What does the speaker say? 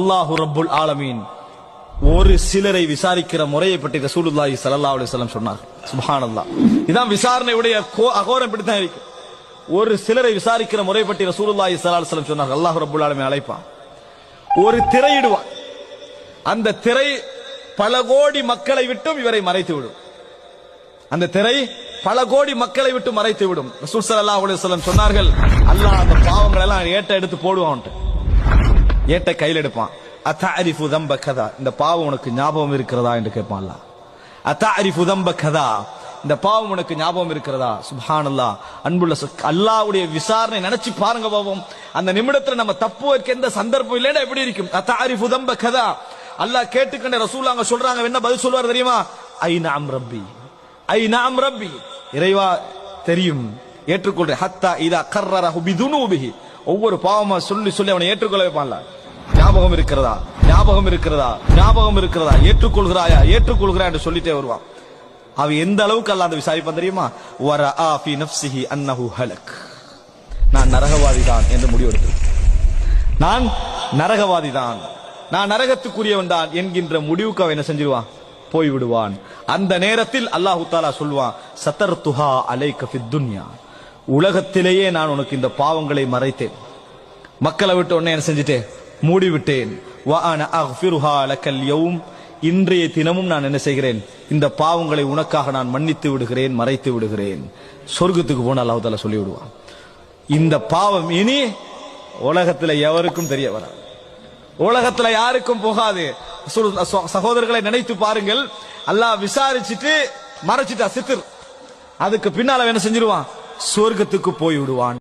அல்லாஹு ரப்புல் ஆலமீன் ஒரு சிலரை விசாரிக்கிற முறையை பற்றி ரசூலுல்லாஹி ஸல்லல்லாஹு அலைஹி வஸல்லம் சொன்னார். சுப்ஹானல்லாஹ். இதான் விசாரணையுடைய அகோரம் இப்படித்தான் இருக்கு. ஒரு சிலரை விசாரிக்கிற முறை பற்றி ரசூலுல்லாஹி ஸல்லல்லாஹு அலைஹி வஸல்லம் சொன்னார். அல்லாஹு ரப்புல் ஆலமீன் அழைப்பான், ஒரு திரையிடுவான். அந்த திரை பல கோடி மக்களை விட்டும் இவரை மறைத்து விடும். அந்த திரை பல கோடி மக்களை விட்டு மறைத்து விடும். ரசூல் ஸல்லல்லாஹு அலைஹி வஸல்லம் சொன்னார்கள், அல்லாஹ் அந்த பாவங்களை எல்லாம் ஏட்ட எடுத்து போடுவான். ஏட்ட கையில் எடுப்பான். அத்தஅரிஃபு தம்ப கதா, இந்த பாவம் உனக்கு ஞாபகம் இருக்கிறதா என்று கேட்பான் அல்லாஹ். அத்தஅரிஃபு தம்ப கதா, இந்த பாவம் உனக்கு ஞாபகம் இருக்கிறதா? சுப்ஹானல்லாஹ். அன்புள்ள அல்லாஹ்வுடைய விசாரணை நினைச்சு பாருங்க பாவம். அந்த நிமிடத்துல நம்ம தப்புவதற்கு எந்த சந்தர்ப்பம் இல்லைன்னா எப்படி இருக்கும்? அத்தஅரிஃபு தம்ப கதா, அல்லாஹ் கேட்டுக்கொண்ட ரசூல் அங்க சொல்றாங்க, என்ன பதில் சொல்வார் தெரியுமா? ஐ நஅம் ரப்பி, ஐ நஅம் ரப்பி, இறைவா தெரியும், ஏற்றுக்கொள்றேன். ஹத்தா இதா கர்ரரஹு பிதுனூபிஹி, ஒவ்வொரு பாவமா சொல்லி சொல்லி அவனை ஏற்றுக்கொள்ள வைப்பான்ல. ஞாபகம் இருக்கிறதா, ஞாபகம் இருக்கிறதா, ஞாபகம் இருக்கிறதா, ஏற்றுக்கொள்கிறாயா, ஏற்றுக்கொள்கிறா என்று சொல்லிட்டே வருவான். அவ எந்த அளவுக்கு அல்லாஹ் அந்த விசாரிப்பான் தெரியுமா? வரஆ ஃபீ நஃப்ஸிஹி அன்னஹு ஹலக், நான் நரகவாதிதான் என்று முடிவெடுத்து, நான் நரகவாதிதான், நான் நரகத்துக்குரியவன் தான் என்கின்ற முடிவுக்கு அவன் என்ன செஞ்சிருவான்? போய் விடுவான். அந்த நேரத்தில் அல்லாஹ் தஆலா சொல்வான், சதர்துஹா அலைக ஃபித் துன்யா, உலகத்திலேயே நான் உனக்கு இந்த பாவங்களை மறைத்தேன், மக்களை விட்டு உன்னை என்ன செஞ்சிட்டேன்? மூடிவிட்டேன். வஅன அக்ஃபிருஹா லக்கல் யௌம், இன்றைய தினமும் நான் என்ன செய்கிறேன்? இந்த பாவங்களை உனக்காக நான் மன்னித்து விடுகிறேன், மறைத்து விடுகிறேன். சொர்க்கத்துக்கு போன அல்லாஹ் தஆலா சொல்லி விடுவான். இந்த பாவம் இனி உலகத்துல எவருக்கும் தெரிய வராது, உலகத்துல யாருக்கும் போகாது. சகோதரர்களை நினைத்து பாருங்கள், அல்லாஹ் விசாரிச்சுட்டு மறைச்சிட்டா சித்திர், அதுக்கு பின்னால என்ன செஞ்சிருவான்? சொர்க்கத்துக்கு போய் விடுவான்.